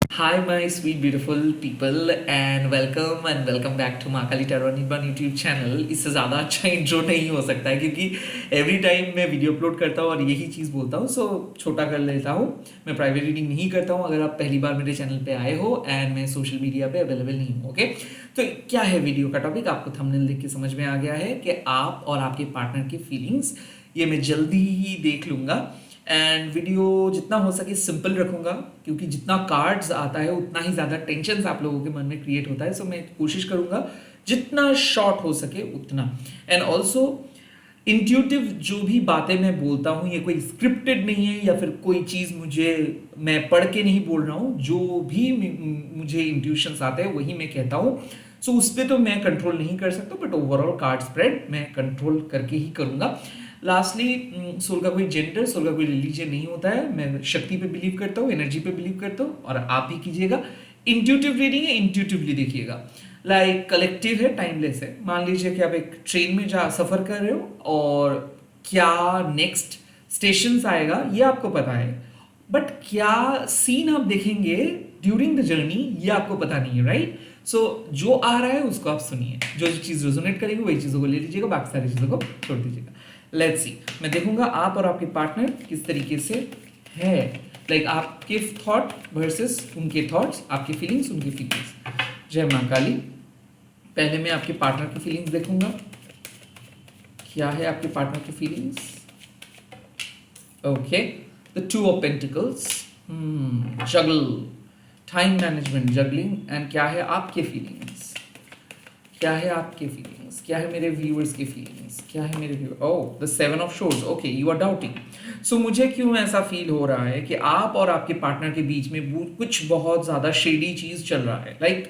Hi, my sweet, beautiful people, and welcome back to Mahakali tarot निर्माण YouTube channel. इससे ज़्यादा अच्छा इंट्रो नहीं हो सकता है क्योंकि एवरी टाइम मैं वीडियो अपलोड करता हूँ और यही चीज़ बोलता हूँ, सो छोटा कर लेता हूँ। मैं प्राइवेट रीडिंग नहीं करता हूँ अगर आप पहली बार मेरे चैनल पे आए हो, एंड मैं सोशल मीडिया पे अवेलेबल नहीं हूँ। ओके, तो क्या है वीडियो का टॉपिक, आपको थंबनेल देख के समझ में आ गया है कि आप और आपके पार्टनर की फीलिंग्स, ये मैं जल्दी ही देख लूँगा। एंड वीडियो जितना हो सके सिंपल रखूंगा क्योंकि जितना कार्ड्स आता है उतना ही ज़्यादा टेंशन आप लोगों के मन में क्रिएट होता है। सो मैं कोशिश करूंगा जितना शॉर्ट हो सके उतना। एंड ऑल्सो इंट्यूटिव जो भी बातें मैं बोलता हूँ ये कोई स्क्रिप्टेड नहीं है या फिर कोई चीज़ मुझे मैं पढ़ के नहीं बोल रहा हूँ। जो भी मुझे इंट्यूशंस आते हैं वही मैं कहता हूँ। सो उस पर तो मैं कंट्रोल नहीं कर सकता, बट ओवरऑल कार्ड स्प्रेड मैं कंट्रोल करके ही करूँगा। लास्टली, सोल का कोई जेंडर, सोल का कोई रिलीजन नहीं होता है। मैं शक्ति पे बिलीव करता हूँ, एनर्जी पे बिलीव करता हूँ, और आप भी कीजिएगा। इंट्यूटिव रीडिंग है, इंट्यूटिवली देखिएगा। लाइक कलेक्टिव है, टाइमलेस है। मान लीजिए कि आप एक ट्रेन में जा सफ़र कर रहे हो और क्या नेक्स्ट स्टेशन आएगा ये आपको पता है, बट क्या सीन आप देखेंगे ड्यूरिंग द जर्नी ये आपको पता नहीं है, राइट? सो जो आ रहा है उसको आप सुनिए, जो चीज़ रेजोनेट करेगी वही चीज़ों को ले लीजिएगा, बाकी सारी चीज़ों को छोड़ दीजिएगा। लेट्स सी, मैं देखूंगा आप और आपके पार्टनर किस तरीके से है। लाइक आपके थॉट वर्सेस उनके थॉट्स, आपकी फीलिंग्स उनकी फीलिंग्स। जय मां काली। पहले मैं आपके पार्टनर की फीलिंग्स देखूंगा, क्या है आपके पार्टनर की feelings. Okay, the two of pentacles, juggle, time management, juggling. And क्या है आपके फीलिंग्स, क्या है आपके फीलिंग्स, क्या है मेरे व्यूअर्स की फीलिंग्स, क्या है मेरे viewer. Oh, the seven of swords. Okay, you are doubting. So मुझे क्यों ऐसा फील हो रहा है कि आप और आपके पार्टनर के बीच में कुछ बहुत ज़्यादा शेडी चीज़ चल रहा है। लाइक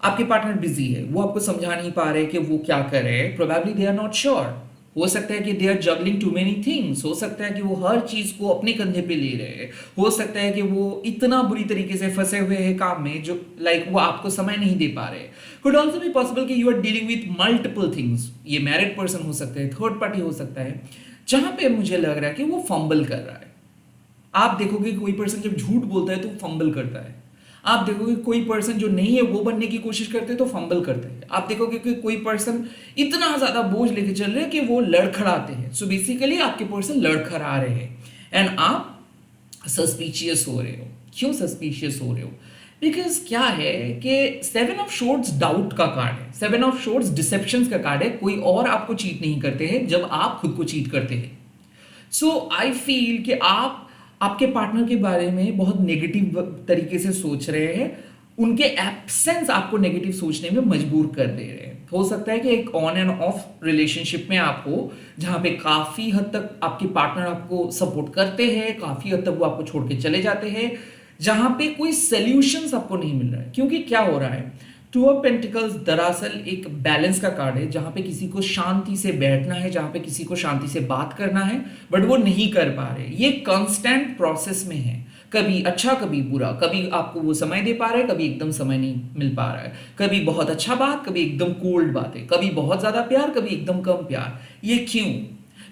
आपके पार्टनर बिजी है, वो आपको समझा नहीं पा रहे कि वो क्या करे। Probably they are not sure. हो सकता है कि they are juggling too many things. हो सकता है कि वो हर चीज को अपने कंधे पे ले रहे हैं। हो सकता है कि वो इतना बुरी तरीके से फंसे हुए हैं काम में जो लाइक वो आपको समय नहीं दे पा रहे। कुड ऑल्सो बी पॉसिबल कि you are dealing with multiple things. ये मैरिड पर्सन हो सकता है, थर्ड पार्टी हो सकता है, जहां पे मुझे लग रहा है कि वो फंबल कर रहा है। आप देखोगे कोई पर्सन जब झूठ बोलता है तो फंबल करता है। आप देखोगे कोई पर्सन जो नहीं है वो बनने की कोशिश करते हैं तो फंबल करते हैं। आप देखोगे कि कोई पर्सन इतना ज्यादा बोझ लेके चल रहे हैं कि वो लड़खड़ाते हैं। सो बेसिकली आपके पर्सन लड़खड़ा रहे हैं एंड आप सस्पिशियस हो रहे हो। क्यों सस्पिशियस हो रहे हो? बिकॉज क्या है कि सेवन ऑफ शोर्ट्स डाउट का कार्ड है, सेवन ऑफ शोर्ट्स डिसेप्शन का कार्ड है। कोई और आपको चीट नहीं करते हैं जब आप खुद को चीट करते हैं। सो आई फील कि आप आपके पार्टनर के बारे में बहुत नेगेटिव तरीके से सोच रहे हैं। उनके एब्सेंस आपको नेगेटिव सोचने में मजबूर कर दे रहे हैं। हो सकता है कि एक ऑन एंड ऑफ रिलेशनशिप में आप हो जहां पे काफी हद तक आपके पार्टनर आपको सपोर्ट करते हैं, काफी हद तक वो आपको छोड़ के चले जाते हैं, जहां पे कोई सॉल्यूशंस आपको नहीं मिल रहा है। क्योंकि क्या हो रहा है, टू ऑफ पेंटिकल्स दरअसल एक बैलेंस का कार्ड है, जहां पे किसी को शांति से बैठना है, जहां पे किसी को शांति से बात करना है, बट वो नहीं कर पा रहे। ये कांस्टेंट प्रोसेस में है, कभी अच्छा कभी बुरा। कभी आपको वो समय दे पा रहे हैं, कभी एकदम समय नहीं मिल पा रहा है। कभी बहुत अच्छा बात, कभी एकदम कोल्ड बात है, कभी बहुत ज्यादा प्यार, कभी एकदम कम प्यार। ये क्यों?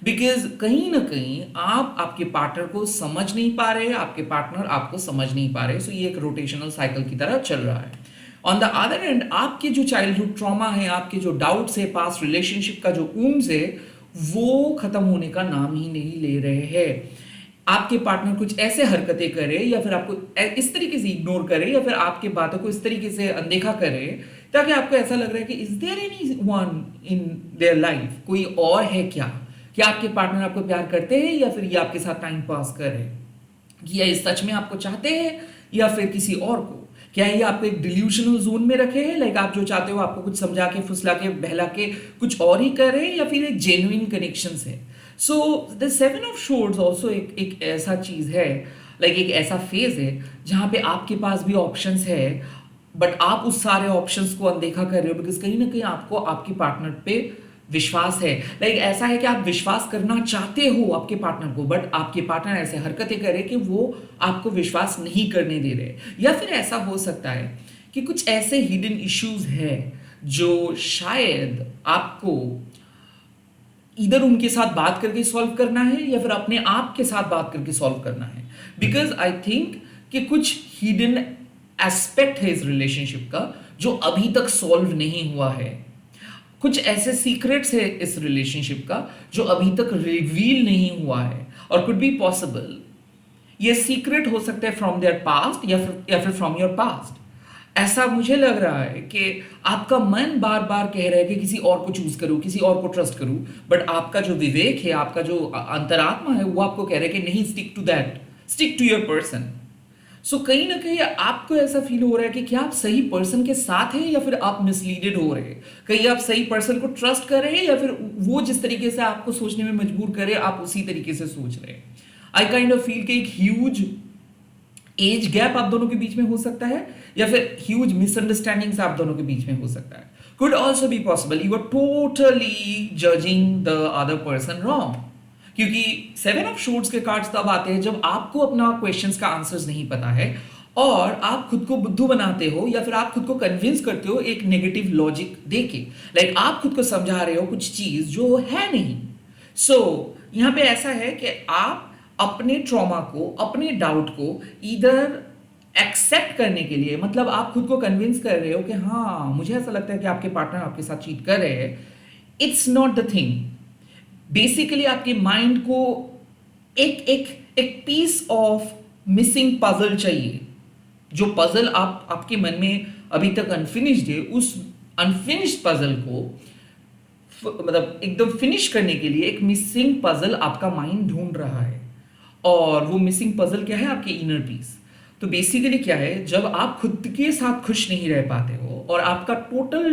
बिकॉज कहीं ना कहीं आप आपके पार्टनर को समझ नहीं पा रहे, आपके पार्टनर आपको समझ नहीं पा रहे। सो ये एक रोटेशनल साइकिल की तरह चल रहा है। ऑन द अदर एंड आपके जो चाइल्डहुड ट्रॉमा है, आपके जो डाउट्स है, पास्ट रिलेशनशिप का जो ऊम्स है, वो खत्म होने का नाम ही नहीं ले रहे हैं। आपके पार्टनर कुछ ऐसे हरकतें करे या फिर आपको इस तरीके से इग्नोर करे या फिर आपके बातों को इस तरीके से अनदेखा करे ताकि आपको ऐसा लग रहा है कि is there anyone in their life, कोई और है क्या आपके पार्टनर आपको प्यार करते हैं या फिर ये आपके साथ टाइम पास कर रहे हैं, या ये सच में आपको चाहते हैं या फिर किसी और को। क्या ये आपको एक डिल्यूशनल जोन में रखे हैं, लाइक आप जो चाहते हो आपको कुछ समझा के फुसला के बहला के कुछ और ही कर रहे हैं, या फिर एक जेन्युइन कनेक्शन है। So the seven of swords also एक ऐसा चीज है, लाइक एक ऐसा फेज है जहां पे आपके पास भी ऑप्शंस है, बट आप उस सारे ऑप्शंस को अनदेखा कर रहे हो बिकॉज कहीं ना कहीं आपको आपके पार्टनर पे विश्वास है। लाइक ऐसा है कि आप विश्वास करना चाहते हो आपके पार्टनर को, बट आपके पार्टनर ऐसे हरकतें करे कि वो आपको विश्वास नहीं करने दे रहे। या फिर ऐसा हो सकता है कि कुछ ऐसे हिडन इश्यूज है जो शायद आपको इधर उनके साथ बात करके सॉल्व करना है या फिर अपने आप के साथ बात करके सॉल्व करना है। बिकॉज आई थिंक कि कुछ हिडन एस्पेक्ट है इस रिलेशनशिप का जो अभी तक सॉल्व नहीं हुआ है, कुछ ऐसे सीक्रेट्स है इस रिलेशनशिप का जो अभी तक रिवील नहीं हुआ है, और कुड बी पॉसिबल ये सीक्रेट हो सकता है फ्रॉम देयर पास्ट या फिर फ्रॉम योर पास्ट। ऐसा मुझे लग रहा है कि आपका मन बार बार कह रहा है कि किसी और को चूज करूं, किसी और को ट्रस्ट करूं, बट आपका जो विवेक है, आपका जो अंतरात्मा है, वो आपको कह रहा है कि नहीं, stick to that, stick to your person. So कहीं ना कहीं आपको ऐसा फील हो रहा है कि क्या आप सही पर्सन के साथ हैं या फिर आप मिसलीडेड हो रहे हैं, कहीं आप सही पर्सन को ट्रस्ट कर रहे हैं या फिर वो जिस तरीके से आपको सोचने में मजबूर करे आप उसी तरीके से सोच रहे हैं। आई काइंड ऑफ फील कि एक ह्यूज एज गैप आप दोनों के बीच में हो सकता है, या फिर ह्यूज मिसअंडरस्टैंडिंग्स आप दोनों के बीच में हो सकता है। Could also be possible you are totally judging the other person wrong, क्योंकि 7 ऑफ शॉर्ट्स के कार्ड्स तब आते हैं जब आपको अपना क्वेश्चंस का आंसर्स नहीं पता है और आप खुद को बुद्धू बनाते हो या फिर आप खुद को कन्विंस करते हो एक नेगेटिव लॉजिक देके, लाइक आप खुद को समझा रहे हो कुछ चीज जो है नहीं। सो यहाँ पे ऐसा है कि आप अपने ट्रॉमा को, अपने डाउट को इधर एक्सेप्ट करने के लिए, मतलब आप खुद को कन्विंस कर रहे हो कि हाँ मुझे ऐसा लगता है कि आपके पार्टनर आपके साथ चीट कर रहे हैं, it's not the thing. Basically आपके माइंड को एक एक एक पीस ऑफ मिसिंग पजल चाहिए। जो पजल आपके मन में अभी तक अनफिनिश्ड है, उस अनफिनिश्ड पजल को मतलब एकदम फिनिश करने के लिए एक मिसिंग पजल आपका माइंड ढूंढ रहा है, और वो मिसिंग पजल क्या है? आपके इनर पीस। तो बेसिकली क्या है, जब आप खुद के साथ खुश नहीं रह पाते हो और आपका टोटल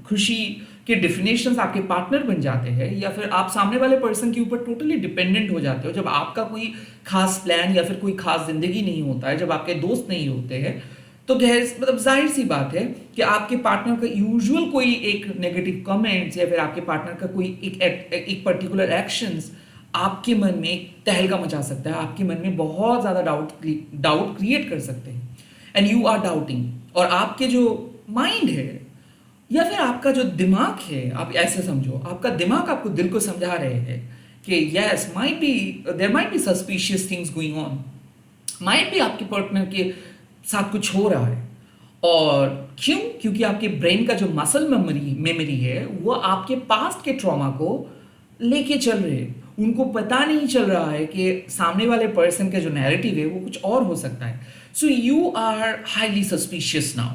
खुशी के डेफिनेशंस आपके पार्टनर बन जाते हैं, या फिर आप सामने वाले पर्सन के ऊपर टोटली डिपेंडेंट हो जाते हो, जब आपका कोई खास प्लान या फिर कोई खास जिंदगी नहीं होता है, जब आपके दोस्त नहीं होते हैं, तो मतलब जाहिर सी बात है कि आपके पार्टनर का यूजुअल कोई एक नेगेटिव कमेंट्स या फिर आपके पार्टनर का कोई एक पर्टिकुलर एक्शंस आपके मन में एक तहलका मचा सकता है, आपके मन में बहुत ज़्यादा डाउट क्रिएट कर सकते हैं, एंड यू आर डाउटिंग। और आपके जो माइंड है या फिर आपका जो दिमाग है, आप ऐसे समझो आपका दिमाग आपको दिल को समझा रहे हैं कि yes there might be suspicious things going on, might be आपके पार्टनर के साथ कुछ हो रहा है। और क्यों? क्योंकि आपके ब्रेन का जो मसल मेमोरी है वो आपके पास्ट के ट्रॉमा को लेके चल रहे हैं। उनको पता नहीं चल रहा है कि सामने वाले पर्सन का जो नैरेटिव है वो कुछ और हो सकता है। So you are highly suspicious now,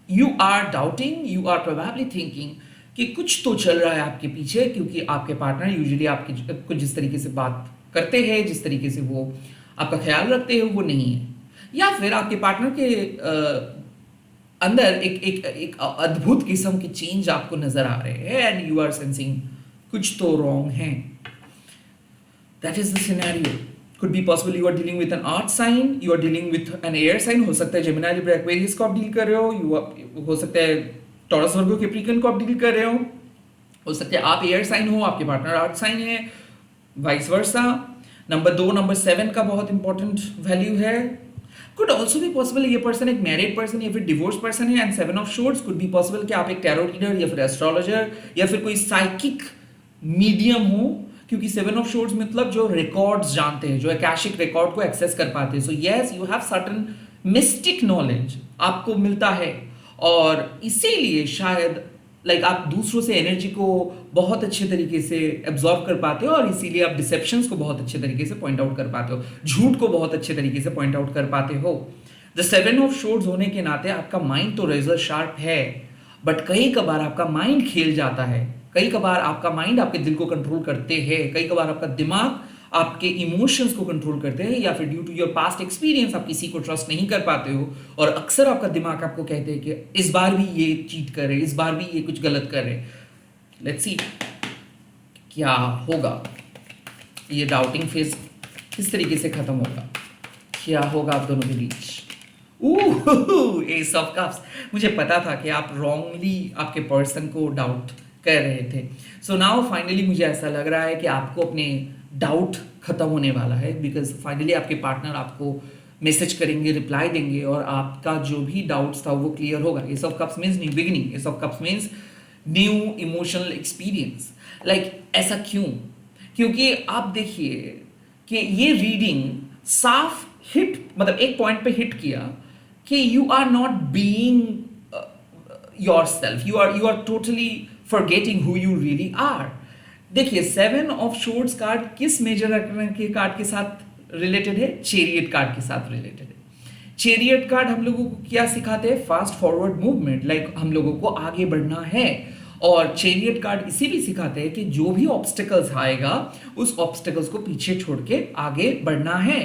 you are doubting, you are probably thinking कि कुछ तो चल रहा है आपके पीछे, क्योंकि आपके पार्टनर यूजुअली आपके कुछ जिस तरीके से बात करते हैं, जिस तरीके से वो आपका ख्याल रखते हैं वो नहीं है, या फिर आपके पार्टनर के अंदर एक अद्भुत किस्म की चेंज आपको नजर आ रहे हैं एंड यू आर सेंसिंग कुछ तो रॉन्ग है। That is the scenario. could be possible you are dealing with an earth sign, you are dealing with an air sign, हो सकता है जेमिनी लिब्रा एक्वेरियस को आप डील कर रहे हो, हो सकता है टॉरस वर्गो कैप्रिकॉर्न को आप डील कर रहे हो सकता है आप एयर साइन हो, आपके पार्टनर अर्थ साइन है, वाइस वर्सा। नंबर 2 नंबर 7 का बहुत इंपॉर्टेंट वैल्यू है। कुड ऑल्सो भी पॉसिबल ये पर्सन एक मैरिड पर्सन या फिर डिवोर्स पर्सन है, and 7 of shorts could be possible कि आप एक टैरो रीडर या फिर एस्ट्रोलॉजर या फिर कोई साइकिक मीडियम हो, क्योंकि 7 ऑफ शॉर्ट्स मतलब जो रिकॉर्ड्स जानते हैं, जो अकाशिक रिकॉर्ड को एक्सेस कर पाते हैं। So yes you have certain mistake knowledge आपको मिलता है, और इसीलिए शायद आप दूसरों से एनर्जी को बहुत अच्छे तरीके से एब्जॉर्ब कर पाते हो, और इसीलिए आप डिसेप्शंस को बहुत अच्छे तरीके से पॉइंट आउट कर पाते हो, झूठ को बहुत अच्छे तरीके से पॉइंट आउट कर पाते हो। द 7 ऑफ शॉर्ट्स होने के नाते आपका माइंड तो रेजर शार्प है, बट कई कबार आपका माइंड खेल जाता है, कई कबार आपका माइंड आपके दिल को कंट्रोल करते हैं, कई कबार आपका दिमाग आपके इमोशंस को कंट्रोल करते हैं, या फिर due to your past experience आप किसी को ट्रस्ट नहीं कर पाते हो, और अक्सर आपका दिमाग आपको कहते हैं कि इस बार भी ये चीट करे, इस बार भी ये कुछ गलत करे। लेट्स सी क्या होगा, ये डाउटिंग फेज किस तरीके से खत्म होगा, क्या होगा आप दोनों के बीच। एस ऑफ कप्स, मुझे पता था कि आप रॉन्गली आपके पर्सन को डाउट कर रहे थे। सो नाउ फाइनली मुझे ऐसा लग रहा है कि आपको अपने डाउट खत्म होने वाला है, बिकॉज फाइनली आपके पार्टनर आपको मैसेज करेंगे, रिप्लाई देंगे, और आपका जो भी डाउट्स था वो क्लियर होगा। S of cups means new beginning, S of cups means new emotional experience. ऐसा क्यों? क्योंकि आप देखिए कि ये रीडिंग साफ हिट, मतलब एक पॉइंट पे हिट किया कि you are not being yourself, you are totally forgetting who you really are. देखिए, 7 ऑफ शोर्ट्स कार्ड किस मेजर आर्कन के कार्ड के साथ रिलेटेड है? चेरियट कार्ड के साथ रिलेटेड है। चेरियट कार्ड हम लोगों को क्या सिखाते हैं? फास्ट फॉरवर्ड मूवमेंट, लाइक हम लोगों को आगे बढ़ना है। और चेरियट कार्ड इसीलिए सिखाते हैं कि जो भी ऑब्स्टिकल्स आएगा उस ऑब्स्टिकल्स को पीछे छोड़ के आगे बढ़ना है।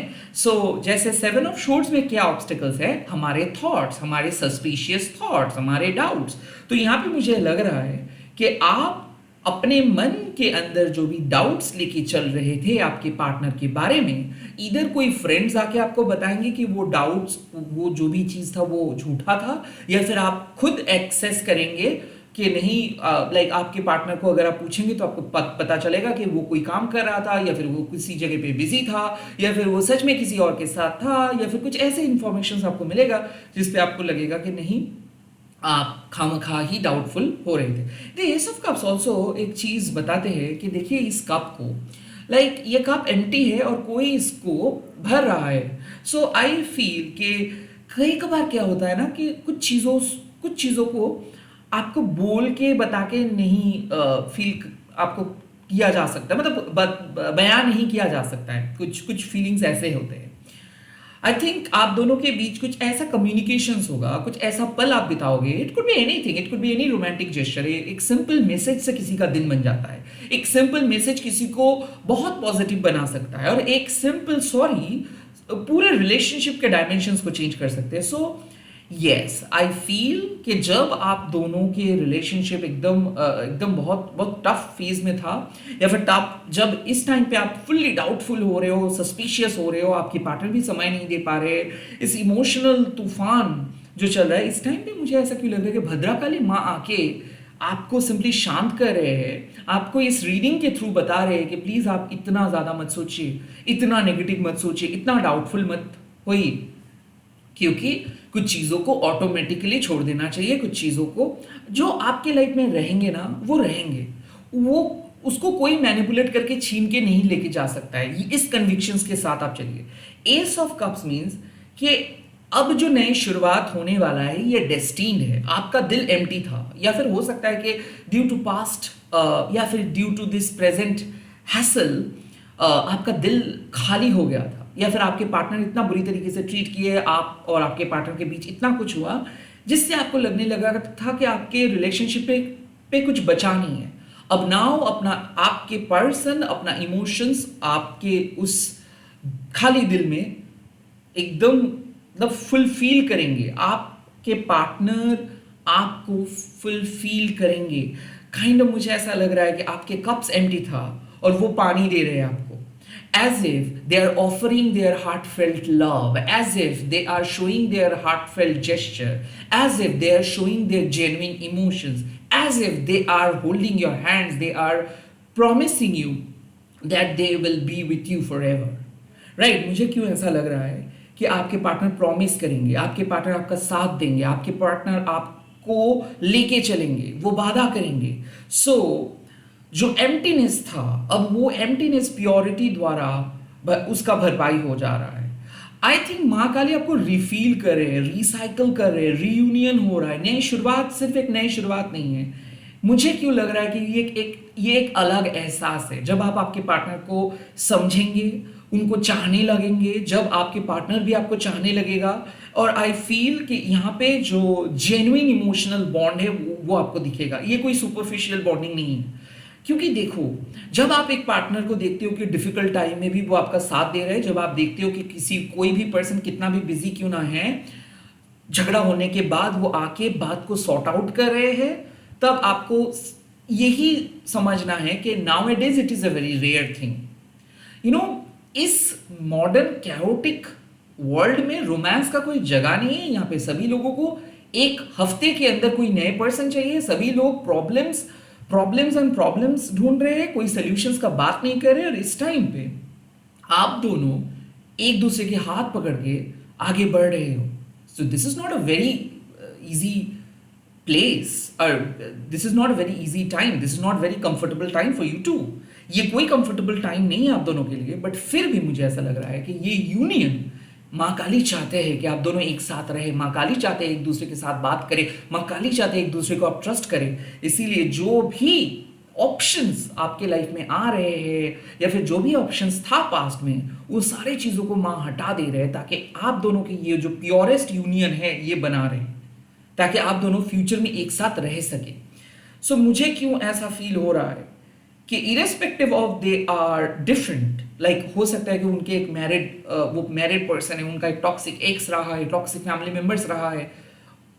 जैसे 7 ऑफ शोर्ट्स में क्या ऑब्स्टिकल्स है? हमारे थॉट्स, हमारे सस्पिशियस थॉट्स, हमारे डाउट्स। तो यहाँ पे मुझे लग रहा है कि आप अपने मन के अंदर जो भी डाउट्स लेके चल रहे थे आपके पार्टनर के बारे में, इधर कोई फ्रेंड्स आके आपको बताएंगे कि वो डाउट्स, वो जो भी चीज़ था वो झूठा था, या फिर आप खुद एक्सेस करेंगे कि नहीं, लाइक आपके पार्टनर को अगर आप पूछेंगे तो आपको पता चलेगा कि वो कोई काम कर रहा था, या फिर वो किसी जगह पे बिजी था, या फिर वो सच में किसी और के साथ था, या फिर कुछ ऐसे इंफॉर्मेशन आपको मिलेगा जिस पे आपको लगेगा कि नहीं, आप खामखा ही डाउटफुल हो रहे थे। The S of cups also एक चीज़ बताते हैं कि देखिए इस कप को, लाइक ये कप एम्प्टी है और कोई इसको भर रहा है। सो आई फील कि कई कबार क्या होता है ना कि कुछ चीज़ों को आपको बोल के बता के नहीं फील आपको किया जा सकता है, मतलब बयान नहीं किया जा सकता है। कुछ फीलिंग्स ऐसे होते हैं। आई थिंक आप दोनों के बीच कुछ ऐसा कम्युनिकेशंस होगा, कुछ ऐसा पल आप बिताओगे। It could be anything, it could be any romantic gesture. एक सिंपल मैसेज से किसी का दिन बन जाता है। एक सिंपल मैसेज किसी को बहुत पॉजिटिव बना सकता है, और एक सिंपल सॉरी पूरे रिलेशनशिप के डायमेंशंस को चेंज कर सकते हैं। सो यस, आई फील कि जब आप दोनों के रिलेशनशिप एकदम बहुत बहुत टफ फेज में था, या फिर जब इस टाइम पे आप फुल्ली डाउटफुल हो रहे हो, सस्पिशियस हो रहे हो, आपके पार्टनर भी समय नहीं दे पा रहे, इस इमोशनल तूफान जो चल रहा है, इस टाइम पे मुझे ऐसा क्यों लग रहा है कि भद्राकाली माँ आके आपको सिंपली शांत कर रहे हैं, आपको इस रीडिंग के थ्रू बता रहे हैं कि प्लीज़ आप इतना ज़्यादा मत सोचिए, इतना नेगेटिव मत सोचिए, इतना डाउटफुल मत होइए, क्योंकि कुछ चीज़ों को ऑटोमेटिकली छोड़ देना चाहिए। कुछ चीज़ों को जो आपके लाइफ में रहेंगे ना, वो रहेंगे, वो उसको कोई मैनिपुलेट करके छीन के नहीं लेके जा सकता है। इस कन्विक्शंस के साथ आप चलिए। एस ऑफ कप्स मीन्स कि अब जो नई शुरुआत होने वाला है ये डेस्टिन्ड है। आपका दिल एम्प्टी था, या फिर हो सकता है कि ड्यू टू पास्ट या फिर due to this present hassle आपका दिल खाली हो गया था, या फिर आपके पार्टनर इतना बुरी तरीके से ट्रीट किए, आप और आपके पार्टनर के बीच इतना कुछ हुआ जिससे आपको लगने लगा था कि आपके रिलेशनशिप पे कुछ बचा नहीं है। अब नाउ अपना आपके पर्सन अपना इमोशंस आपके उस खाली दिल में एकदम मतलब फुलफिल करेंगे। आपके पार्टनर आपको फुलफिल करेंगे। काइंड ऑफ मुझे ऐसा लग रहा है कि आपके कप्स एम्प्टी था और वो पानी दे रहे हैं आपको, as if they are offering their heartfelt love, as if they are showing their heartfelt gesture, as if they are showing their genuine emotions, as if they are holding your hands, they are promising you that they will be with you forever. Right? मुझे क्यों ऐसा लग रहा है कि आपके partner promise करेंगे, आपके पार्टनर आपका साथ देंगे, आपके पार्टनर आपको लेके चलेंगे, वो वादा करेंगे। जो एम्प्टीनेस था, अब वो एम्प्टीनेस प्योरिटी द्वारा उसका भरपाई हो जा रहा है। आई थिंक माँ काली आपको रिफील कर रहे हैं, रिसाइकल कर रहे हैं, रीयूनियन हो रहा है। नई शुरुआत सिर्फ एक नई शुरुआत नहीं है। मुझे क्यों लग रहा है कि ये एक अलग एहसास है जब आप आपके पार्टनर को समझेंगे, उनको चाहने लगेंगे, जब आपके पार्टनर भी आपको चाहने लगेगा। और आई फील कि यहाँ पे जो जेन्युइन इमोशनल बॉन्ड है वो आपको दिखेगा। ये कोई सुपरफिशियल बॉन्डिंग नहीं है, क्योंकि देखो जब आप एक पार्टनर को देखते हो कि डिफिकल्ट टाइम में भी वो आपका साथ दे रहे हैं, जब आप देखते हो कि कोई भी पर्सन कितना भी बिजी क्यों ना है, झगड़ा होने के बाद वो आके बात को सॉर्ट आउट कर रहे हैं, तब आपको यही समझना है कि now it is a very rare thing. इस मॉडर्न कैओटिक वर्ल्ड में रोमांस का कोई जगह नहीं है। यहाँ पे सभी लोगों को एक हफ्ते के अंदर कोई नए पर्सन चाहिए। सभी लोग प्रॉब्लम्स ढूंढ रहे हैं, कोई सॉल्यूशंस का बात नहीं कर रहे। और इस टाइम पे आप दोनों एक दूसरे के हाथ पकड़ के आगे बढ़ रहे हो। So this is not a very easy place, और this is not a very easy time, this is not very comfortable time for you too. ये कोई कंफर्टेबल टाइम नहीं है आप दोनों के लिए, बट फिर भी मुझे ऐसा लग रहा है कि ये यूनियन माँ काली चाहते हैं कि आप दोनों एक साथ रहे, माँ काली चाहते हैं एक दूसरे के साथ बात करें, माँ काली चाहते हैं एक दूसरे को आप ट्रस्ट करें। इसीलिए जो भी ऑप्शंस आपके लाइफ में आ रहे हैं या फिर जो भी ऑप्शंस था पास्ट में, वो सारे चीज़ों को माँ हटा दे रहे हैं ताकि आप दोनों की ये जो प्योरेस्ट यूनियन है ये बना रहे, ताकि आप दोनों फ्यूचर में एक साथ रह सके। सो मुझे क्यों ऐसा फील हो रहा है कि irrespective of they are different, like हो सकता है कि उनके एक वो मैरिड पर्सन है, उनका एक टॉक्सिक एक्स रहा है, टॉक्सिक फैमिली मेंबर्स रहा है,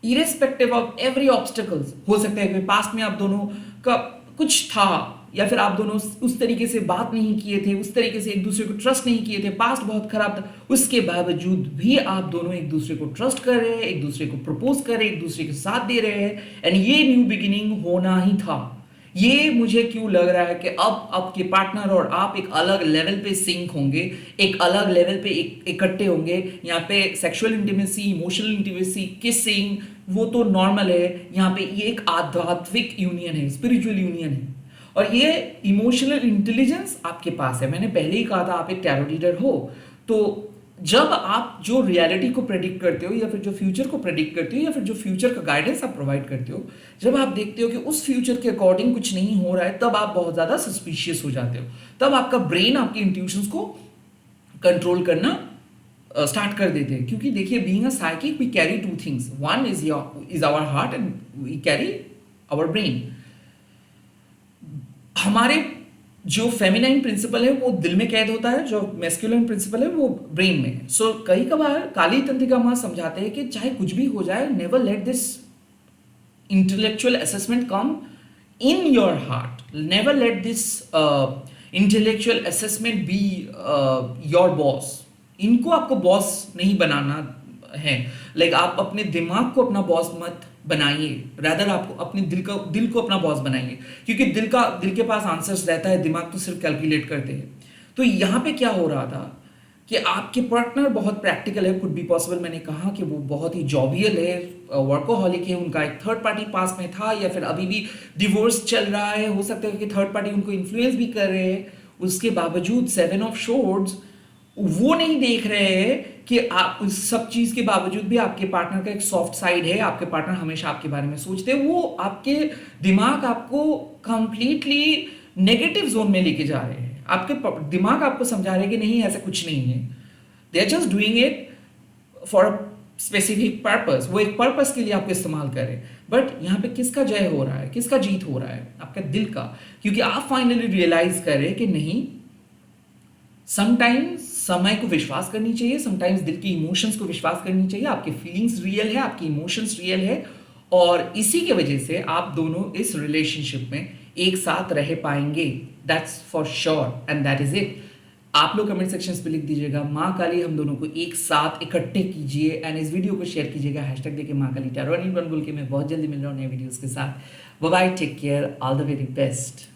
इरेस्पेक्टिव ऑफ एवरी ऑब्स्टिकल्स, हो सकता है कि पास्ट में आप दोनों का कुछ था या फिर आप दोनों उस तरीके से बात नहीं किए थे, उस तरीके से एक दूसरे को ट्रस्ट नहीं किए थे, पास्ट बहुत खराब था, उसके बावजूद भी आप दोनों एक दूसरे को ट्रस्ट कर रहे हैं, एक दूसरे को प्रपोज कर रहे हैं, एक दूसरे के साथ दे रहे हैं, एंड ये न्यू बिगिनिंग होना ही था। ये मुझे क्यों लग रहा है कि अब आपके पार्टनर और आप एक अलग लेवल पे सिंक होंगे, एक अलग लेवल पे इकट्ठे होंगे। यहाँ पे sexual intimacy, emotional intimacy, kissing, वो तो नॉर्मल है। यहाँ पे ये एक आध्यात्मिक यूनियन है, स्पिरिचुअल यूनियन है, और ये इमोशनल इंटेलिजेंस आपके पास है। मैंने पहले ही कहा था आप एक टैरो रीडर हो, तो जब आप जो रियलिटी को प्रेडिक्ट करते हो या फिर जो फ्यूचर को प्रेडिक्ट करते हो या फिर जो फ्यूचर का गाइडेंस आप प्रोवाइड करते हो, जब आप देखते हो कि उस फ्यूचर के अकॉर्डिंग कुछ नहीं हो रहा है, तब आप बहुत ज़्यादा सस्पिशियस हो जाते हो। तब आपका ब्रेन आपके इंट्यूशंस को कंट्रोल करना स्टार्ट कर देते हैं। क्योंकि देखिए, being a psychic we carry two things, one is our heart and we carry our brain. हमारे जो फेमिनाइन प्रिंसिपल है वो दिल में कैद होता है, जो मैस्कुलिन प्रिंसिपल है वो ब्रेन में है। सो कई कबार काली तंत्रिका माँ समझाते हैं कि चाहे कुछ भी हो जाए, never let this intellectual assessment come in your heart, never let this intellectual assessment be your boss. इनको आपको बॉस नहीं बनाना है। लाइक आप अपने दिमाग को अपना बॉस मत बनाइए, रादर आपको अपने दिल को अपना बॉस बनाइए, क्योंकि दिल के पास आंसर्स रहता है, दिमाग तो सिर्फ कैलकुलेट करते हैं। तो यहाँ पे क्या हो रहा था कि आपके पार्टनर बहुत प्रैक्टिकल है, कुड बी पॉसिबल, मैंने कहा कि वो बहुत ही जॉबियल है, वर्कोहॉलिक है, उनका एक थर्ड पार्टी पास में था या फिर अभी भी डिवोर्स चल रहा है, हो सकता है कि थर्ड पार्टी उनको इन्फ्लुएंस भी कर रहे हैं। उसके बावजूद 7 ऑफ शोर्ड्स, वो नहीं देख रहे हैं कि आप उस सब चीज के बावजूद भी आपके पार्टनर का एक सॉफ्ट साइड है, आपके पार्टनर हमेशा आपके बारे में सोचते हैं। वो आपके दिमाग आपको कंप्लीटली नेगेटिव जोन में लेके जा रहे हैं। आपके दिमाग आपको समझा रहे हैं कि नहीं, ऐसा कुछ नहीं है, they are just doing it for a specific purpose. वो एक पर्पस के लिए आपको इस्तेमाल करें। बट यहाँ पे किसका जय हो रहा है, किसका जीत हो रहा है? आपका दिल का। क्योंकि आप फाइनली रियलाइज करें कि नहीं, समटाइम्स समय को विश्वास करनी चाहिए, समटाइम्स दिल की इमोशंस को विश्वास करनी चाहिए। आपके फीलिंग्स रियल है, आपकी इमोशंस रियल है, और इसी के वजह से आप दोनों इस रिलेशनशिप में एक साथ रह पाएंगे। That's for sure and that is it. आप लोग कमेंट सेक्शंस पे लिख दीजिएगा माँ काली हम दोनों को एक साथ इकट्ठे कीजिए, एंड इस वीडियो को शेयर कीजिएगा, हैशटैग देके माँ काली टैरो बोल के। मैं बहुत जल्दी मिल रहा हूँ नए वीडियोस के साथ। Bye bye, take care, all the very best.